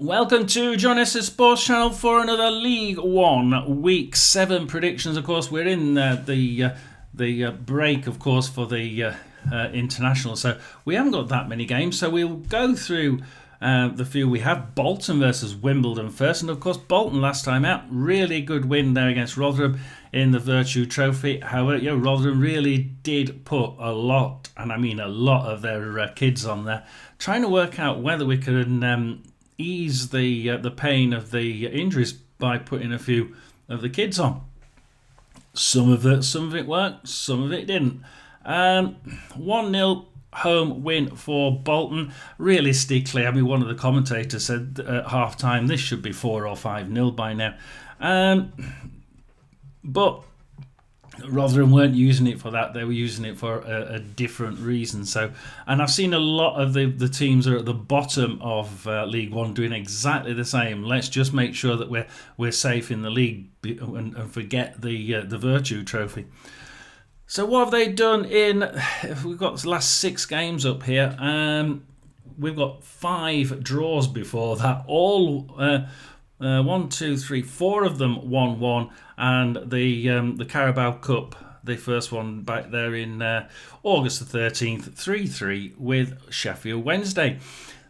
Welcome to John Esse's Sports Channel for another League One Week 7 predictions. Of course, we're in the break, of course, for the international, so we haven't got that many games. So we'll go through the few we have. Bolton versus Wimbledon first, and of course, Bolton last time out, really good win there against Rotherham in the Virtue Trophy. However, Rotherham really did put a lot, and I mean a lot, of their kids on there, trying to work out whether we can ease the pain of the injuries by putting a few of the kids on. Some of it worked, some of it didn't. 1-0 home win for Bolton. Realistically, I mean, one of the commentators said at half time this should be 4 or 5-0 by now. But Rotherham weren't using it for that. They were using it for a different reason. So, and I've seen a lot of the teams are at the bottom of League One doing exactly the same. Let's just make sure that we're safe in the league and forget the Virtue Trophy. So what have they done we've got the last 6 games up here. We've got 5 draws before that. All 1, 2, 3, 4 of them 1-1, and the Carabao Cup, the first one back there in August the 13th, 3-3 with Sheffield Wednesday.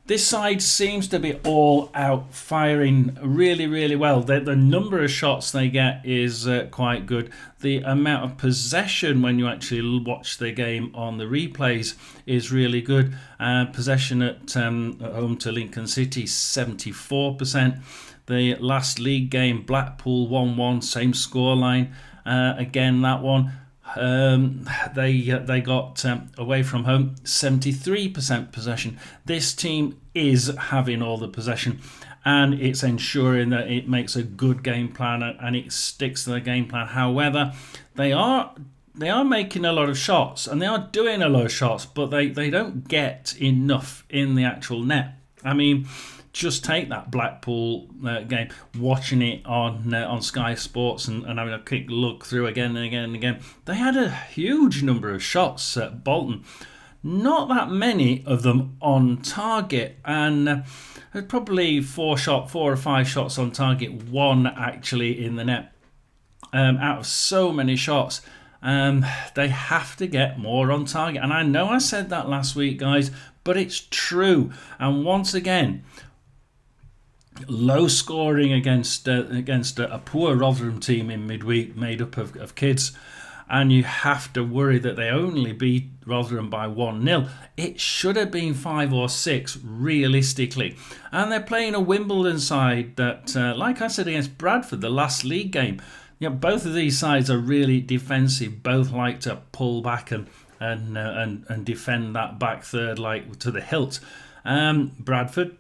This side seems to be all out firing really, really well. The number of shots they get is quite good. The amount of possession when you actually watch the game on the replays is really good. Possession at home to Lincoln City, 74%. The last league game, Blackpool 1-1, same scoreline. Again, that one. They got away from home 73% possession. This team is having all the possession, and it's ensuring that it makes a good game plan and it sticks to the game plan. However, they are making a lot of shots and they are doing a lot of shots, but they don't get enough in the actual net. I mean, just take that Blackpool game, watching it on Sky Sports and having a quick look through again and again and again. They had a huge number of shots at Bolton. Not that many of them on target, and probably 4 or 5 shots on target, 1 actually in the net. Out of so many shots, they have to get more on target. And I know I said that last week, guys, but it's true. And once again, low scoring against a poor Rotherham team in midweek made up of kids, and you have to worry that they only beat Rotherham by 1-0. It should have been 5 or 6 realistically, and they're playing a Wimbledon side that, like I said against Bradford, the last league game, both of these sides are really defensive. Both like to pull back and defend that back third like to the hilt. Bradford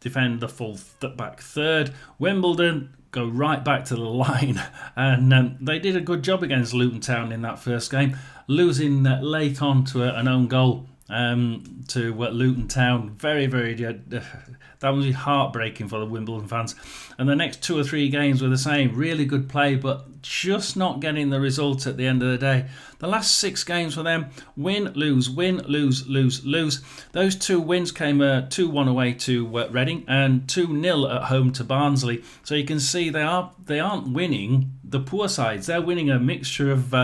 defend the full back third. Wimbledon go right back to the line, and they did a good job against Luton Town in that first game, losing late on to an own goal to Luton Town. Very, very that was heartbreaking for the Wimbledon fans. And the next 2 or 3 games were the same. Really good play, but just not getting the result at the end of the day. The last 6 games for them, win, lose, lose. Those 2 wins came 2-1 away to Reading and 2-0 at home to Barnsley. So you can see they aren't winning the poor sides. They're winning a mixture of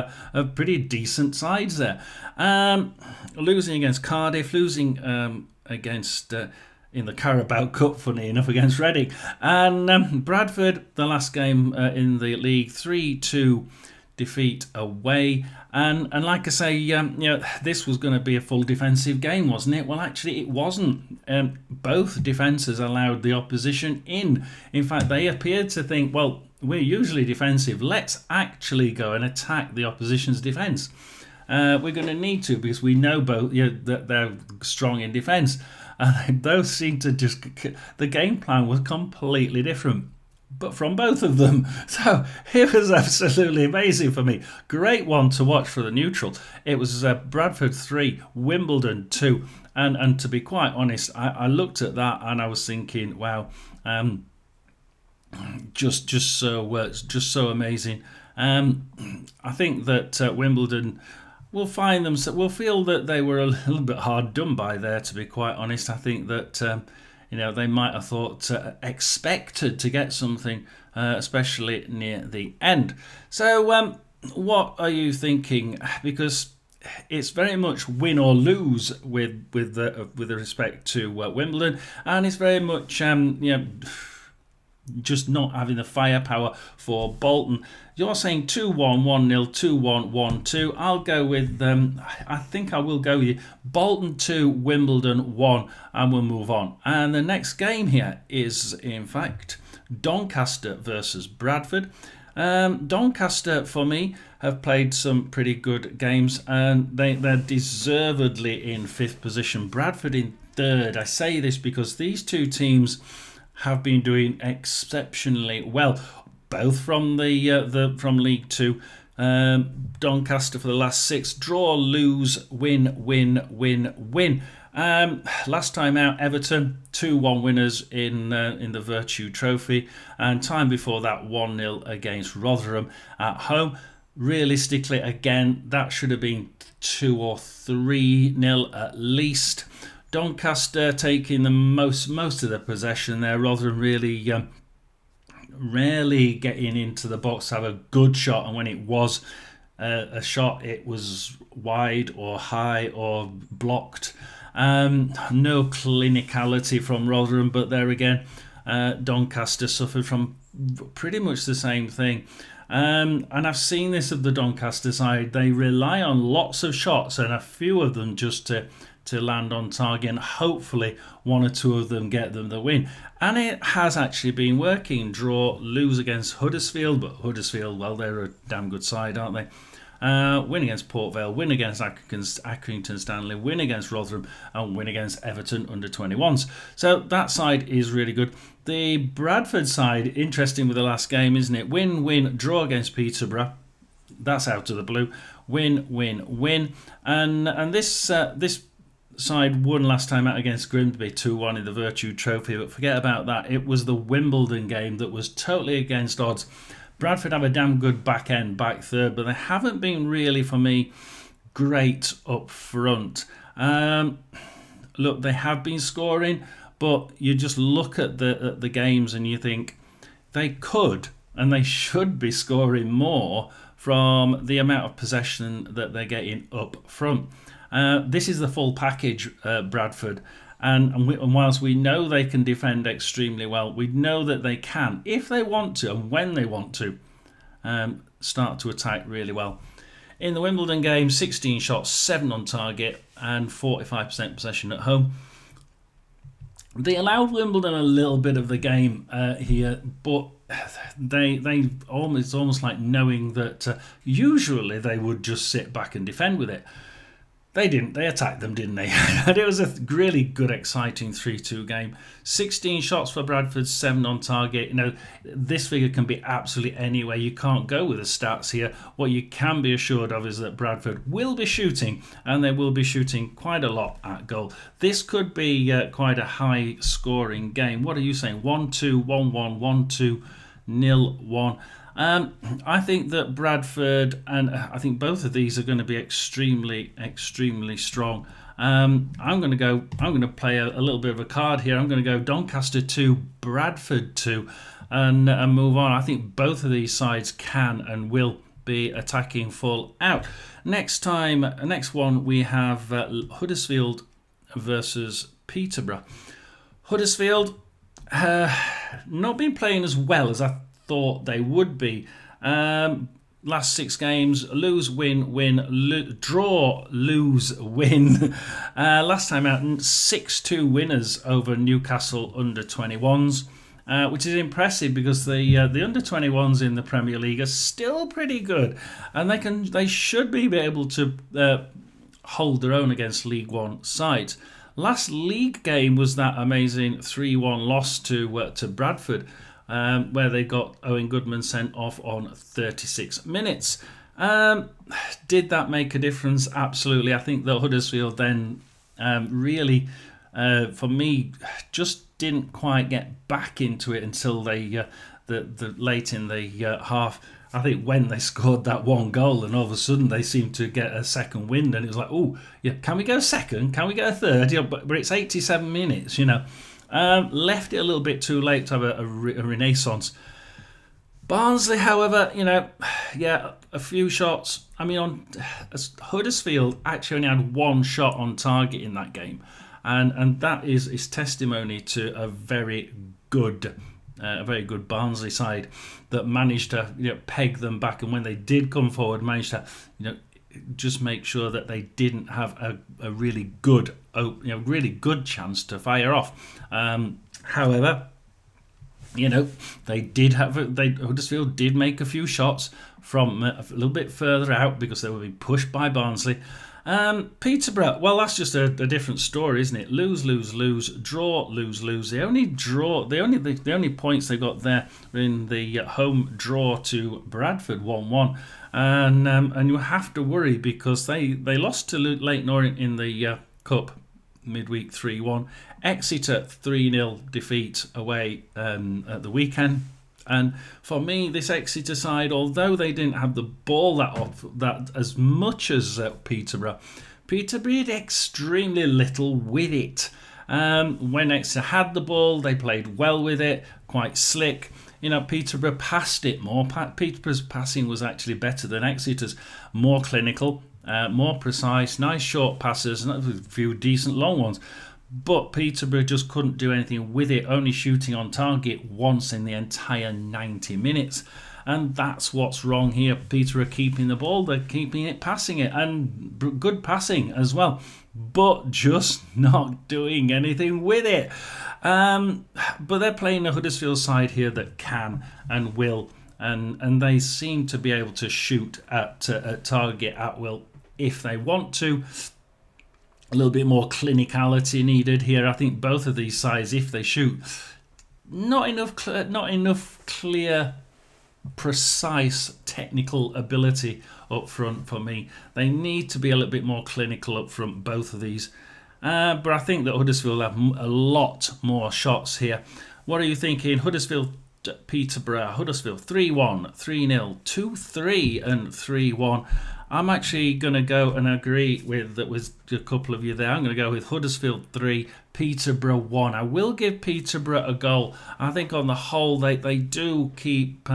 pretty decent sides there. Losing against Cardiff, losing against in the Carabao Cup, funny enough, against Reading. And Bradford, the last game in the league, 3-2 defeat away. And like I say, this was going to be a full defensive game, wasn't it? Well, actually, it wasn't. Both defences allowed the opposition in. In fact, they appeared to think, well, we're usually defensive. Let's actually go and attack the opposition's defence. We're going to need to, because we know both that they're strong in defence. And those seemed to the game plan was completely different, but from both of them. So it was absolutely amazing for me. Great one to watch for the neutral. It was Bradford 3, Wimbledon 2. And to be quite honest, I looked at that and I was thinking, wow, just so amazing. I think that Wimbledon will feel that they were a little bit hard done by there, to be quite honest. I think that they might have thought expected to get something, especially near the end. So what are you thinking? Because it's very much win or lose with respect to Wimbledon, and it's very much just not having the firepower for Bolton. You're saying 2-1, 1-0, 2-1, 1-2. I'll go with, I think I will go with you. Bolton 2, Wimbledon 1, and we'll move on. And the next game here is, in fact, Doncaster versus Bradford. Doncaster, for me, have played some pretty good games, and they're deservedly in 5th position. Bradford in 3rd. I say this because these two teams have been doing exceptionally well, both from from League Two. Doncaster for the last 6, draw, lose, win, win, win, win. Last time out, Everton 2-1 winners in the Virtue Trophy, and time before that 1-0 against Rotherham at home. Realistically, again, that should have been 2 or 3-0 at least. Doncaster taking the most of the possession there. Rotherham really rarely getting into the box to have a good shot, and when it was a shot, it was wide or high or blocked. No clinicality from Rotherham, but there again, Doncaster suffered from pretty much the same thing. And I've seen this of the Doncaster side. They rely on lots of shots, and a few of them just to land on target, and hopefully 1 or 2 of them get them the win. And it has actually been working. Draw, lose against Huddersfield, but Huddersfield, well, they're a damn good side, aren't they? Win against Port Vale, win against Accrington Stanley, win against Rotherham, and win against Everton under 21s. So that side is really good. The Bradford side, interesting with the last game, isn't it? Win, win, draw against Peterborough. That's out of the blue. Win, win, win. And this side won last time out against Grimsby 2-1 in the Virtue Trophy, but forget about that. It was the Wimbledon game that was totally against odds. Bradford have a damn good back end, back third, but they haven't been really, for me, great up front. Look, they have been scoring, but you just look at the games and you think they could and they should be scoring more from the amount of possession that they're getting up front. This is the full package, Bradford. And whilst we know they can defend extremely well, we know that they can, if they want to and when they want to, start to attack really well. In the Wimbledon game, 16 shots, 7 on target, and 45% possession at home. They allowed Wimbledon a little bit of the game here, but they almost like knowing that usually they would just sit back and defend with it. They didn't. They attacked them, didn't they? And it was a really good, exciting 3-2 game. 16 shots for Bradford, 7 on target. This figure can be absolutely anywhere. You can't go with the stats here. What you can be assured of is that Bradford will be shooting, and they will be shooting quite a lot at goal. This could be quite a high-scoring game. What are you saying? 1-2, 1-1, 1-2, 0-1. I think that Bradford, and I think both of these are going to be extremely, extremely strong. I'm going to play a little bit of a card here. I'm going to go Doncaster 2, Bradford 2, and move on. I think both of these sides can and will be attacking full out. Next one we have Huddersfield versus Peterborough. Huddersfield not been playing as well as I thought they would be. Last 6 games, lose, win, draw, lose, win. Last time out, 6-2 winners over Newcastle under 21s, which is impressive because the under 21s in the Premier League are still pretty good, and they should be able to hold their own against League One sides. Last league game was that amazing 3-1 loss to Bradford, where they got Owen Goodman sent off on 36 minutes. Did that make a difference? Absolutely. I think that Huddersfield then really, for me, just didn't quite get back into it until the late in the half. I think when they scored that one goal, and all of a sudden they seemed to get a second wind, and it was like, oh, yeah, can we go second? Can we get a third? But it's 87 minutes, Left it a little bit too late to have a renaissance. Barnsley, however, yeah, a few shots. I mean, Huddersfield actually only had one shot on target in that game, and that is testimony to a very good Barnsley side that managed to peg them back, and when they did come forward, managed to just make sure that they didn't have a really good chance to fire off. However, Huddersfield did make a few shots from a little bit further out because they were being pushed by Barnsley. Peterborough, well, that's just a different story, isn't it? Lose, lose, lose, draw, lose, lose. The only points they got there were in the home draw to Bradford 1-1, and you have to worry because they lost to Leyton Orient in the cup midweek 3-1. Exeter 3-0 defeat away at the weekend. And for me, this Exeter side, although they didn't have the ball that as much as Peterborough did extremely little with it. When Exeter had the ball, they played well with it, quite slick. Peterborough passed it more. Peterborough's passing was actually better than Exeter's, more clinical, more precise, nice short passes, and a few decent long ones. But Peterborough just couldn't do anything with it, only shooting on target once in the entire 90 minutes. And that's what's wrong here. Peterborough keeping the ball, they're keeping it, passing it, and good passing as well, but just not doing anything with it. But they're playing a Huddersfield side here that can and will, and they seem to be able to shoot at target at will if they want to. A little bit more clinicality needed here. I think both of these sides, if they shoot, not enough clear, precise technical ability up front for me. They need to be a little bit more clinical up front, both of these. But I think that Huddersfield have a lot more shots here. What are you thinking? Huddersfield, Peterborough, Huddersfield 3-1, 3-0, 2-3 and 3-1. I'm actually going to go and agree with a couple of you there. I'm going to go with Huddersfield 3, Peterborough 1. I will give Peterborough a goal. I think on the whole they do keep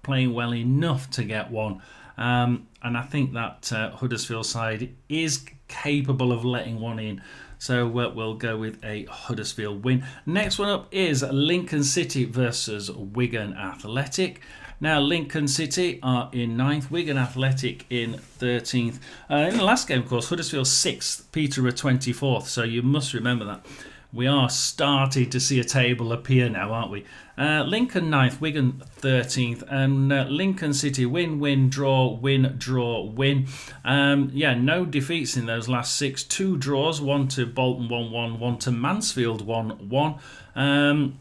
playing well enough to get one. And I think that Huddersfield side is capable of letting one in. So we'll go with a Huddersfield win. Next one up is Lincoln City versus Wigan Athletic. Now, Lincoln City are in 9th, Wigan Athletic in 13th. In the last game, of course, Huddersfield 6th, Peterborough 24th. So you must remember that. We are starting to see a table appear now, aren't we? Lincoln 9th, Wigan 13th, and Lincoln City win, win, draw, win, draw, win. No defeats in those last 6. 2 draws, one to Bolton 1-1, one to Mansfield 1-1.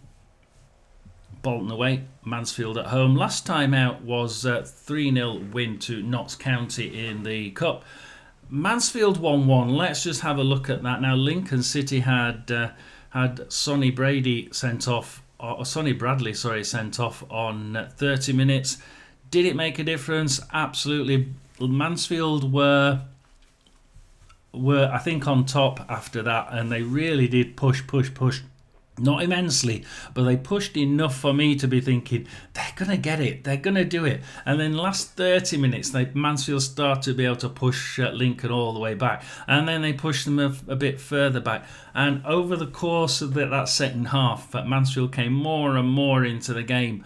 Bolton away, Mansfield at home. Last time out was 3-0 win to Notts County in the Cup. Mansfield 1-1. Let's just have a look at that now. Lincoln City had Sonny Bradley sent off on 30 minutes. Did it make a difference? Absolutely. Mansfield were I think on top after that, and they really did push. Not immensely, but they pushed enough for me to be thinking, they're going to get it, they're going to do it. And then last 30 minutes, Mansfield started to be able to push Lincoln all the way back. And then they pushed them a bit further back. And over the course of that second half, Mansfield came more and more into the game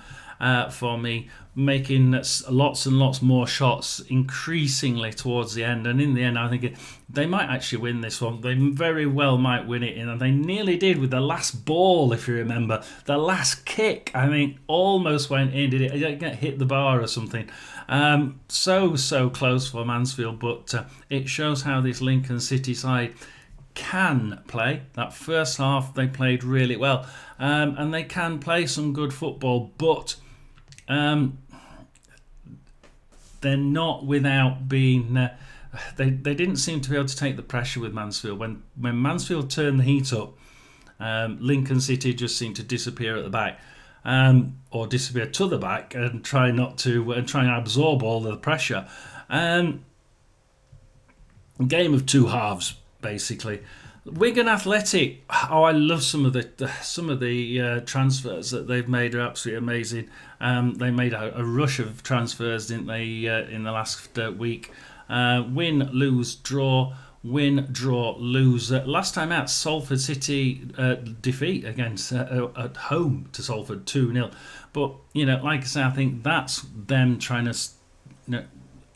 for me, making lots and lots more shots increasingly towards the end. And in the end, I think they might actually win this one. They very well might win it, and they nearly did with the last ball, if you remember. The last kick, I mean, almost went in. Did it hit the bar or something? So close for Mansfield, but it shows how this Lincoln City side can play. That first half, they played really well, and they can play some good football, but they're not without being. They didn't seem to be able to take the pressure with Mansfield. When Mansfield turned the heat up, Lincoln City just seemed to disappear at the back, or disappear to the back and try and absorb all the pressure. Game of two halves, basically. Wigan Athletic. Oh, I love some of the transfers that they've made are absolutely amazing. They made a rush of transfers, didn't they, in the last week? Win, lose, draw. Win, draw, lose. Last time out, Salford City defeat against at home to Salford 2-0. But like I say, I think that's them trying to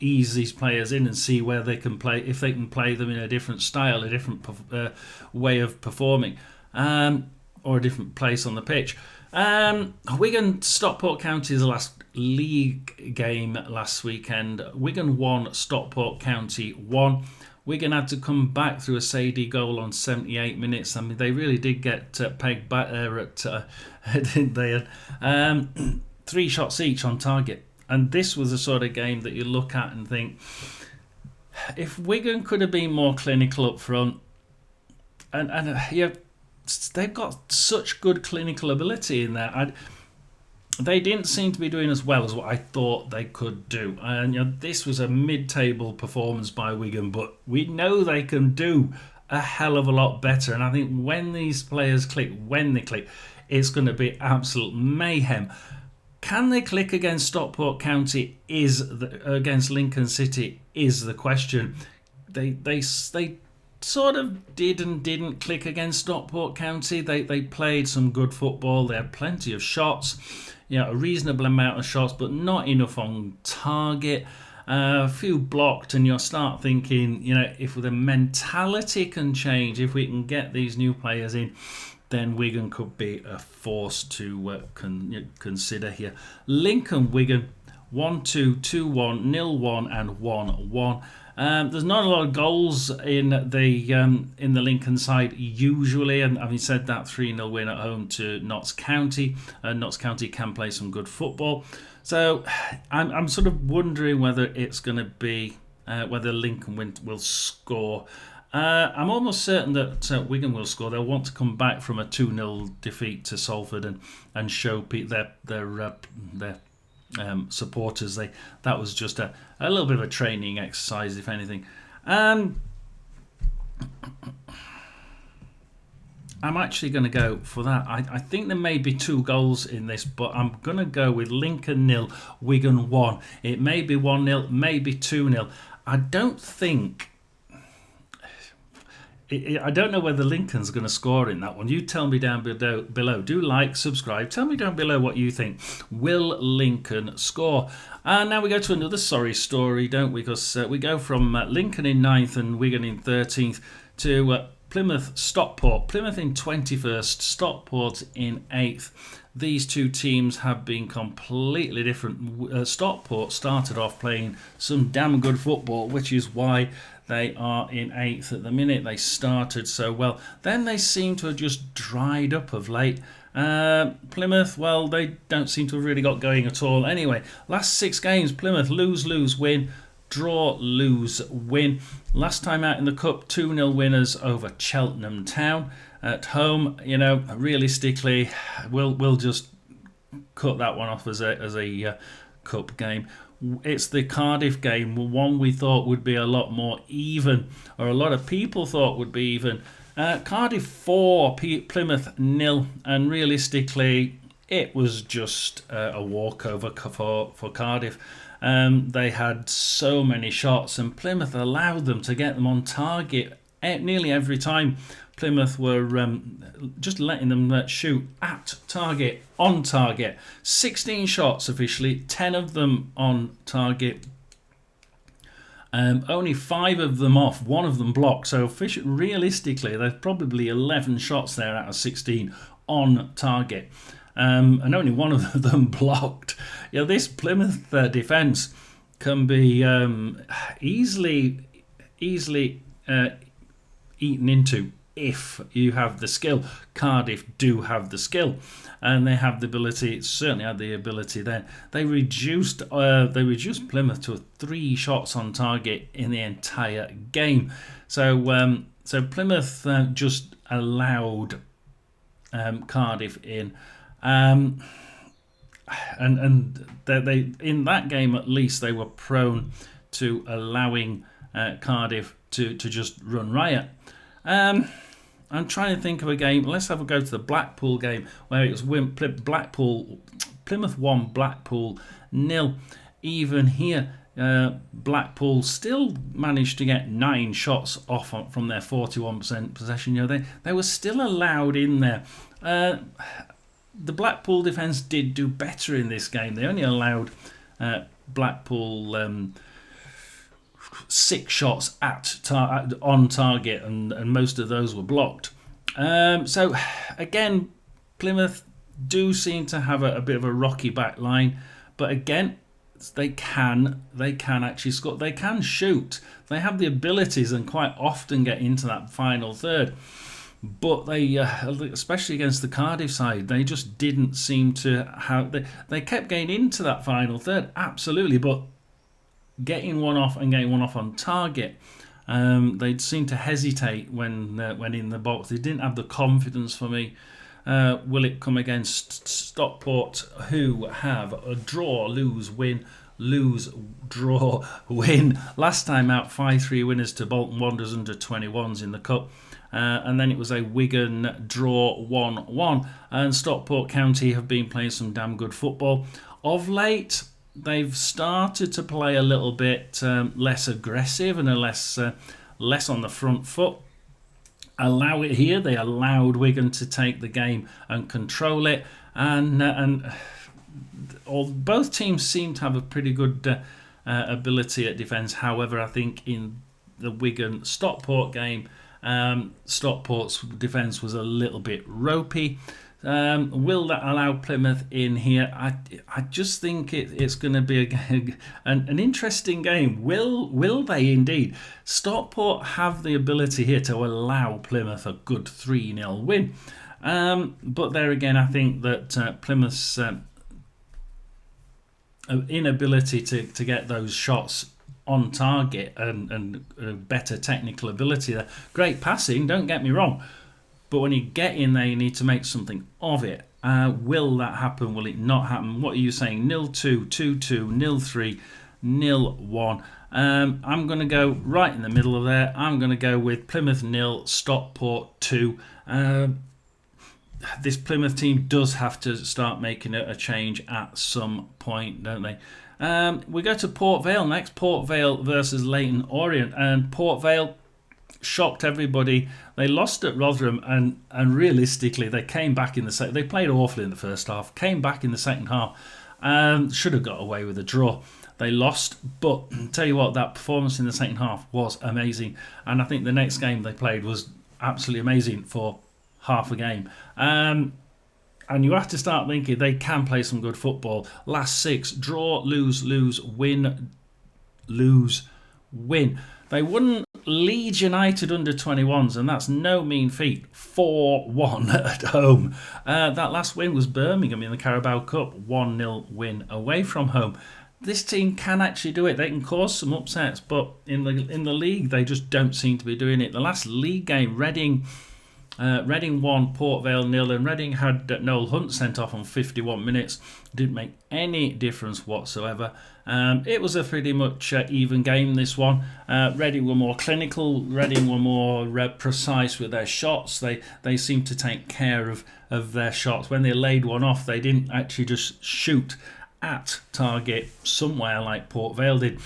ease these players in and see where they can play, if they can play them in a different style, a different way of performing, or a different place on the pitch. Wigan Stockport County is the last league game last weekend. Wigan won, Stockport County won. Wigan had to come back through a Sadie goal on 78 minutes. I mean, they really did get pegged back there didn't they? 3 shots each on target. And this was the sort of game that you look at and think, if Wigan could have been more clinical up front, and they've got such good clinical ability in there. They didn't seem to be doing as well as what I thought they could do. And this was a mid-table performance by Wigan, but we know they can do a hell of a lot better. And I think when these players click, it's going to be absolute mayhem. Can they click against Stockport County? Against Lincoln City is the question. They sort of did and didn't click against Stockport County. They played some good football. They had plenty of shots, a reasonable amount of shots, but not enough on target. A few blocked, and you'll start thinking, if the mentality can change, if we can get these new players in, then Wigan could be a force to consider here. Lincoln Wigan 1-2, 2-1, 0-1 and 1-1. There's not a lot of goals in the Lincoln side usually, and having said that, 3-0 win at home to Notts County. Notts County can play some good football, so I'm sort of wondering whether it's going to be whether Lincoln will score. I'm almost certain that Wigan will score. They'll want to come back from a 2-0 defeat to Salford and show their supporters that was just a little bit of a training exercise, if anything. I'm actually going to go for that. I think there may be 2 goals in this, but I'm going to go with Lincoln 0, Wigan 1. It may be 1-0, maybe 2-0. I don't think... I don't know whether Lincoln's going to score in that one. You tell me down below. Do like, subscribe. Tell me down below what you think. Will Lincoln score? And now we go to another sorry story, don't we? Because we go from Lincoln in 9th and Wigan in 13th to Plymouth, Stockport. Plymouth in 21st, Stockport in 8th. These two teams have been completely different. Stockport started off playing some damn good football, which is why they are in 8th at the minute. They started so well. Then they seem to have just dried up of late. Plymouth, well, they don't seem to have really got going at all. Anyway, last 6 games, Plymouth lose, win, draw, lose, win. Last time out in the Cup, 2-0 winners over Cheltenham Town. At home, realistically, we'll just cut that one off as a Cup game. It's the Cardiff game, one we thought would be a lot more even, or a lot of people thought would be even. Cardiff 4, Plymouth 0, and realistically, it was just a walkover for Cardiff. They had so many shots, and Plymouth allowed them to get them on target nearly every time. Plymouth were just letting them shoot at target, on target. 16 shots officially, 10 of them on target. Only 5 of them off, 1 of them blocked. So realistically, there's probably 11 shots there out of 16 on target. And only 1 of them blocked. This Plymouth defence can be easily eaten into if you have the skill. Cardiff do have the skill, and they have the ability. Certainly had the ability then. They reduced Plymouth to 3 shots on target in the entire game. So Plymouth just allowed Cardiff in. And they in that game at least they were prone to allowing Cardiff to just run riot. I'm trying to think of a game. Let's have a go to the Blackpool game where it was Plymouth 1, Blackpool 0. Even here, Blackpool still managed to get 9 shots off from their 41% possession. They were still allowed in there. The Blackpool defence did do better in this game. They only allowed Blackpool 6 shots on target, and most of those were blocked. So again, Plymouth do seem to have a bit of a rocky back line, but again, they can actually score. They can shoot. They have the abilities and quite often get into that final third. But they, especially against the Cardiff side, they just didn't seem to have. They kept getting into that final third, absolutely, but getting one off and getting one off on target, they seemed to hesitate when in the box. They didn't have the confidence for me. Will it come against Stockport, who have a draw, lose, win, lose, draw, win? Last time out, 5-3 winners to Bolton Wanderers under 21s in the Cup. And then it was a Wigan draw 1-1. And Stockport County have been playing some damn good football. Of late, they've started to play a little bit less aggressive and less on the front foot. Allow it here. They allowed Wigan to take the game and control it. And both teams seem to have a pretty good ability at defence. However, I think in the Wigan-Stockport game, Stockport's defence was a little bit ropey. Will that allow Plymouth in here? I just think it's going to be an interesting game. Will they indeed? Stockport have the ability here to allow Plymouth a good 3-0 win. But there again, I think that Plymouth's inability to get those shots on target and better technical ability there. Great passing, don't get me wrong. But when you get in there, you need to make something of it. Will that happen? Will it not happen? What are you saying? 0-2, 2-2, 0-3, 0-1. I'm going to go right in the middle of there. I'm going to go with Plymouth 0, Stockport 2. This Plymouth team does have to start making a change at some point, don't they? We go to Port Vale next. Port Vale versus Leyton Orient. And Port Vale shocked everybody. They lost at Rotherham, and realistically, they came back in the second. They played awfully in the first half, came back in the second half, and should have got away with a draw. They lost, but tell you what, that performance in the second half was amazing. And I think the next game they played was absolutely amazing for half a game. And you have to start thinking they can play some good football. Last 6, draw, lose, win, lose, win. They won Leeds United under 21s, and that's no mean feat. 4-1 at home. That last win was Birmingham in the Carabao Cup. 1-0 win away from home. This team can actually do it. They can cause some upsets, but in the league, they just don't seem to be doing it. The last league game, Reading won, Port Vale 0, and Reading had Noel Hunt sent off on 51 minutes. Didn't make any difference whatsoever. It was a pretty much even game, this one. Reading were more clinical. Reading were more precise with their shots. They seemed to take care of their shots. When they laid one off, they didn't actually just shoot at target somewhere like Port Vale did.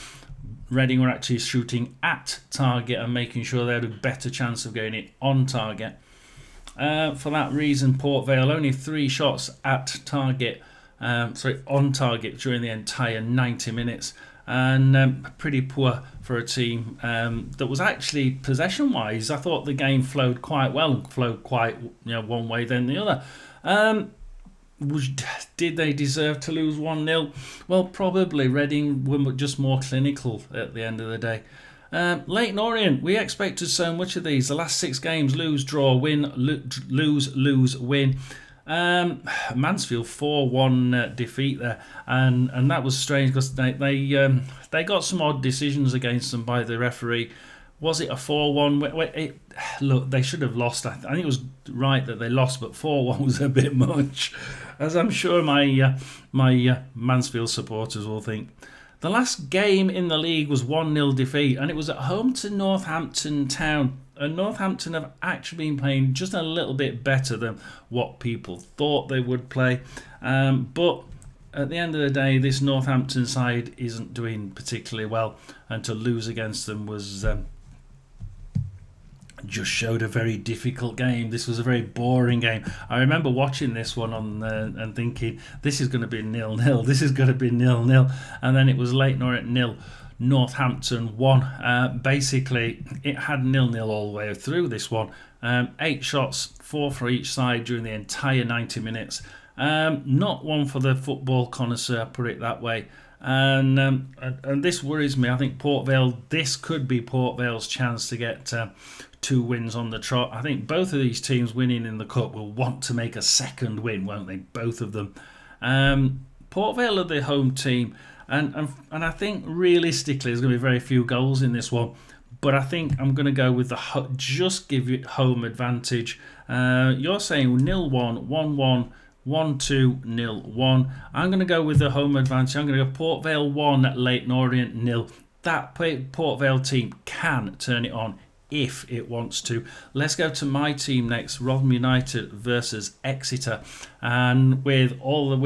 Reading were actually shooting at target and making sure they had a better chance of getting it on target. For that reason, Port Vale only 3 shots at target, on target during the entire 90 minutes, and pretty poor for a team that was actually possession-wise. I thought the game flowed quite well and flowed quite one way then the other. Did they deserve to lose 1-0? Well, probably. Reading were just more clinical at the end of the day. Leyton Orient, we expected so much of these. The last 6 games, lose, draw, win, lose, win. Mansfield 4-1 defeat there, and that was strange because they got some odd decisions against them by the referee. Was it a 4-1? Look, they should have lost. I think it was right that they lost, but 4-1 was a bit much, as I'm sure my Mansfield supporters will think. The last game in the league was 1-0 defeat, and it was at home to Northampton Town. And Northampton have actually been playing just a little bit better than what people thought they would play. But at the end of the day, this Northampton side isn't doing particularly well, and to lose against them was just showed a very difficult game. This was a very boring game. I remember watching this one on and thinking, this is going to be 0-0. This is going to be 0-0. And then it was Leyton Orient 0, Northampton 1. Basically, it had 0-0 all the way through this one. 8 shots, 4 for each side during the entire 90 minutes. Not one for the football connoisseur, put it that way. And this worries me. I think Port Vale, this could be Port Vale's chance to get 2 wins on the trot. I think both of these teams winning in the cup will want to make a second win, won't they? Both of them. Port Vale are the home team, and I think realistically there's going to be very few goals in this one. But I think I'm going to go with just give it home advantage. You're saying 0-1, 1-1. 1-2, 0-1. I'm going to go with the home advantage. I'm going to go Port Vale 1, Leyton Orient 0. That Port Vale team can turn it on if it wants to. Let's go to my team next, Rotherham United versus Exeter. And with all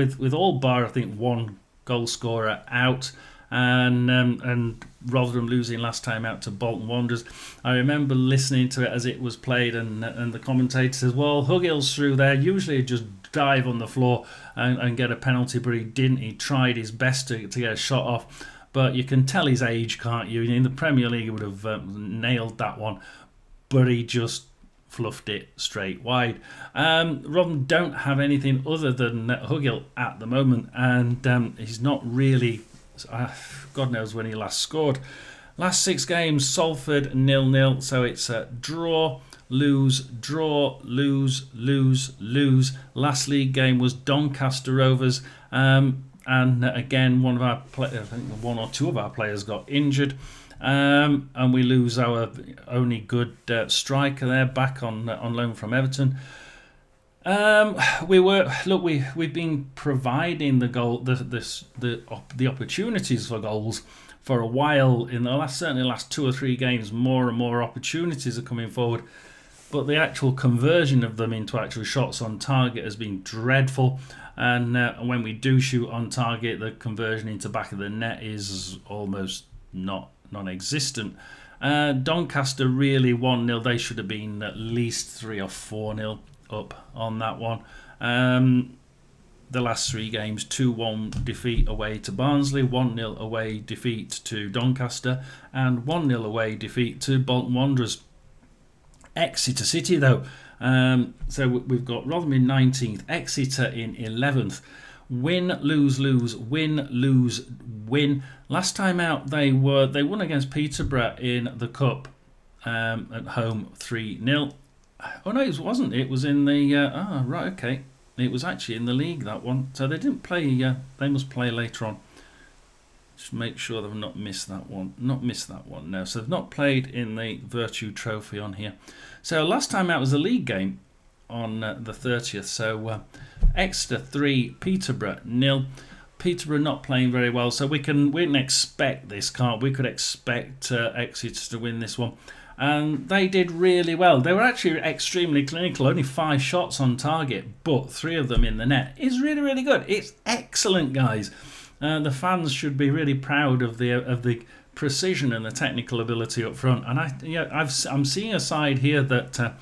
bar, I think, 1 goal scorer out. And Rotherham losing last time out to Bolton Wanderers. I remember listening to it as it was played, and the commentator says, well, Huggill's through there. Usually he'd just dive on the floor and get a penalty, but he didn't. He tried his best to get a shot off. But you can tell his age, can't you? In the Premier League, he would have nailed that one. But he just fluffed it straight wide. Rotherham don't have anything other than Huggill at the moment, and he's not really... God knows when he last scored. Last 6 games, Salford 0-0, so it's a draw, lose, lose. Last league game was Doncaster Rovers, and again, one or two of our players got injured, and we lose our only good striker there, back on loan from Everton. We've been providing the goal, the opportunities for goals for a while. In the last 2 or 3 games, more and more opportunities are coming forward, but the actual conversion of them into actual shots on target has been dreadful. And when we do shoot on target, the conversion into back of the net is almost non-existent. Doncaster really 1-0. They should have been at least 3 or 4-0 up on that one. The last 3 games, 2-1 defeat away to Barnsley, 1-0 away defeat to Doncaster, and 1-0 away defeat to Bolton Wanderers. Exeter City though, so we've got Rotherham in 19th, Exeter in 11th. Win, lose, win, lose, win. Last time out they won against Peterborough in the cup at home 3-0. Oh no, it wasn't. It was in the right, okay. It was actually in the league, that one. So they didn't play. They must play later on. Just make sure they've not missed that one. No, so they've not played in the Virtue Trophy on here. So last time out was a league game on the 30th. So Exeter 3, Peterborough 0. Peterborough not playing very well, so we can expect this, can't we? Could expect Exeter to win this one. And they did really well. They were actually extremely clinical. Only 5 shots on target, but 3 of them in the net. It's really, really good. It's excellent, guys. The fans should be really proud of the precision and the technical ability up front. And I'm seeing a side here that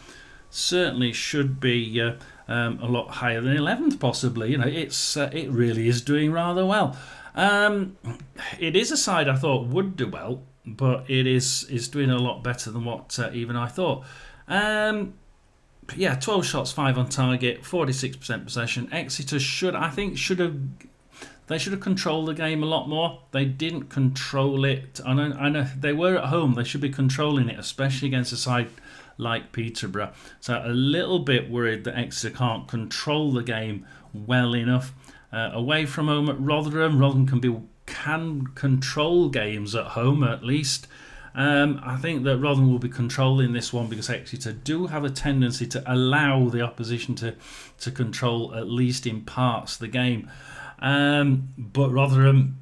certainly should be a lot higher than 11th, possibly. It really is doing rather well. It is a side I thought would do well, but it is doing a lot better than what even I thought. 12 shots, 5 on target, 46% possession. Exeter should have controlled the game a lot more. They didn't control it. I know they were at home. They should be controlling it, especially against a side like Peterborough. So a little bit worried that Exeter can't control the game well enough. Away from home at Rotherham can control games at home at least. I think that Rotherham will be controlling this one because Exeter do have a tendency to allow the opposition to control, at least in parts, the game. But Rotherham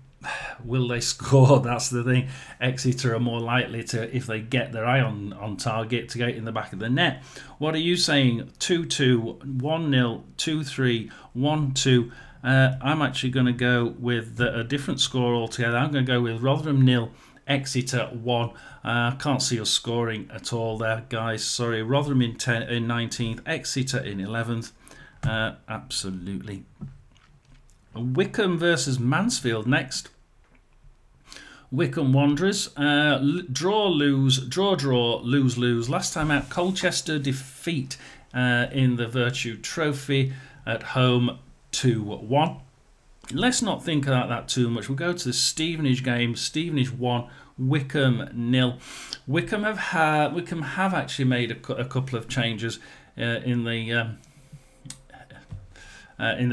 will they score? That's the thing. Exeter are more likely to, if they get their eye on target, to get in the back of the net. What are you saying? 2-2, 1-0, 2-3, 1-2. I'm actually going to go with a different score altogether. I'm going to go with Rotherham 0, Exeter 1. Can't see us scoring at all there, guys. Sorry. Rotherham in 19th, Exeter in 11th. Absolutely. Wycombe versus Mansfield next. Wycombe Wanderers, draw, lose, draw, lose, lose. Last time out, Colchester defeat in the Virtue Trophy at home 2-1. Let's not think about that too much. We'll go to the Stevenage game. Stevenage 1, Wycombe 0. Wycombe have actually made a couple of changes in the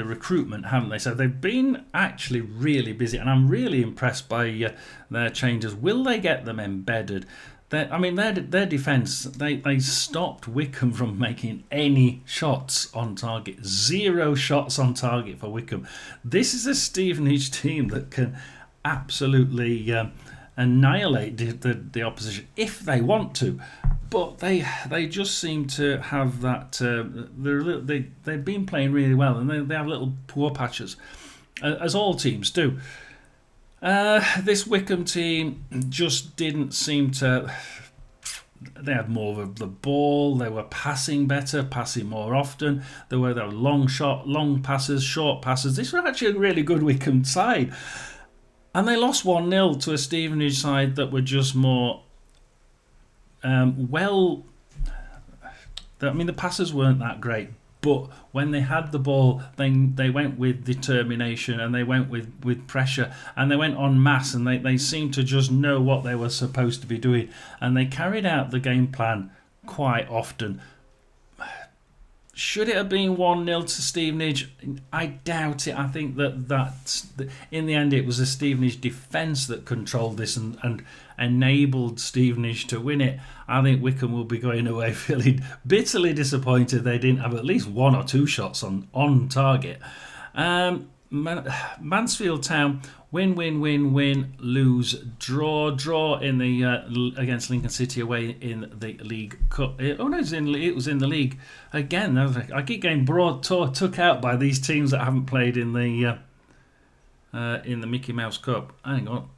recruitment, haven't they? So they've been actually really busy, and I'm really impressed by their changes. Will they get them embedded? Their defence, they stopped Wycombe from making any shots on target. 0 shots on target for Wycombe. This is a Stevenage team that can absolutely annihilate the opposition if they want to. But they just seem to have that. They've been playing really well, and they have little poor patches, as all teams do. This Wycombe team just didn't seem to. They had more of the ball. They were passing better, passing more often. There were long passes, short passes. This was actually a really good Wycombe side, and they lost 1-0 to a Stevenage side that were just more. The passes weren't that great, but when they had the ball, they went with determination, and they went with pressure, and they went en masse, and they seemed to just know what they were supposed to be doing, and they carried out the game plan quite often. Should it have been 1-0 to Stevenage? I doubt it. I think that in the end it was the Stevenage defence that controlled this and enabled Stevenage to win it. I think Wycombe will be going away feeling bitterly disappointed they didn't have at least 1 or 2 shots on target. Mansfield Town, win, lose, draw in the against Lincoln City away in the League Cup. It was in the league again. I keep getting took out by these teams that haven't played in the Mickey Mouse Cup. Hang on.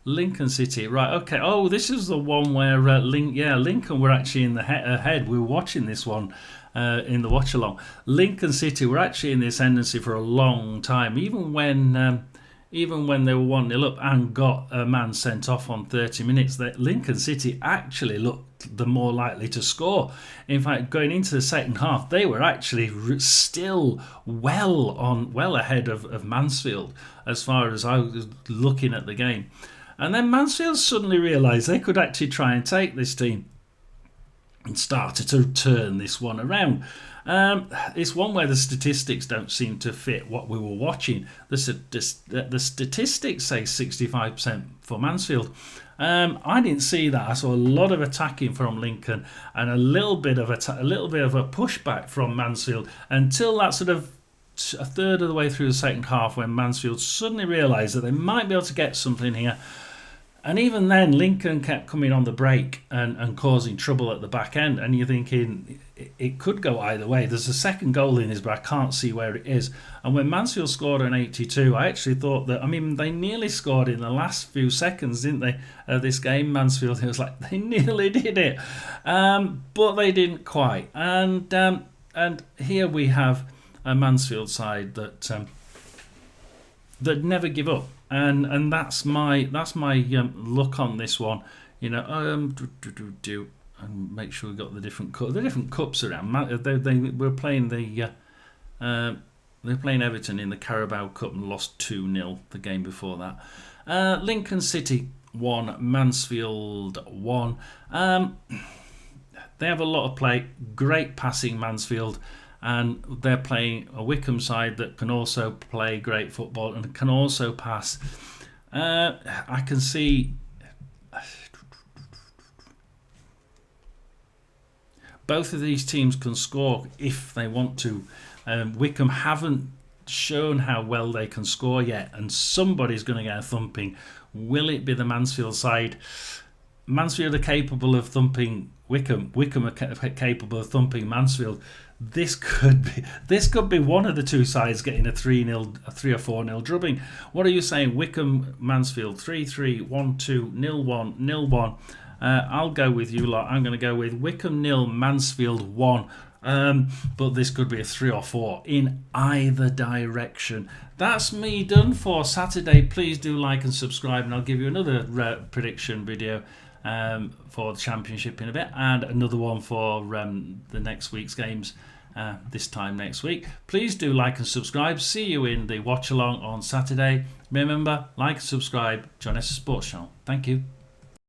Lincoln City, right? Okay. Oh, this is the one where Lincoln were actually in the ahead. We were watching this one in the watch along. Lincoln City were actually in the ascendancy for a long time, even when they were 1-0 up and got a man sent off on 30 minutes. That Lincoln City actually looked the more likely to score. In fact, going into the second half, they were actually still well ahead of Mansfield as far as I was looking at the game. And then Mansfield suddenly realised they could actually try and take this team and started to turn this one around. It's one where the statistics don't seem to fit what we were watching. The statistics say 65% for Mansfield. I didn't see that. I saw a lot of attacking from Lincoln and a little bit of a pushback from Mansfield until that sort of a third of the way through the second half, when Mansfield suddenly realised that they might be able to get something here. And even then, Lincoln kept coming on the break and causing trouble at the back end. And you're thinking it could go either way. There's a second goal in this, but I can't see where it is. And when Mansfield scored on 82, I actually thought that, they nearly scored in the last few seconds, didn't they, this game, Mansfield? It was like they nearly did it. But they didn't quite. And here we have a Mansfield side that never give up. And that's my look on this one, and make sure we got the different cups around. They were playing they're playing Everton in the Carabao Cup and lost 2-0 the game before that. Lincoln City 1, Mansfield 1. They have a lot of play, great passing Mansfield. And they're playing a Wycombe side that can also play great football and can also pass. I can see both of these teams can score if they want to. Wycombe haven't shown how well they can score yet, and somebody's going to get a thumping. Will it be the Mansfield side? Mansfield are capable of thumping Wycombe. Wycombe are capable of thumping Mansfield. This could be one of the two sides getting a 3-0, a 3 or 4-0 drubbing. What are you saying? Wycombe, Mansfield, 3-3, 1-2, 0-1, 0-1. I'll go with you lot. I'm going to go with Wycombe 0, Mansfield 1. But this could be a 3 or 4 in either direction. That's me done for Saturday. Please do like and subscribe, and I'll give you another prediction video for the Championship in a bit, and another one for the next week's games this time next week. Please do like and subscribe. See you in the watch along on Saturday. Remember, like and subscribe. John S. Sports Channel. Thank you.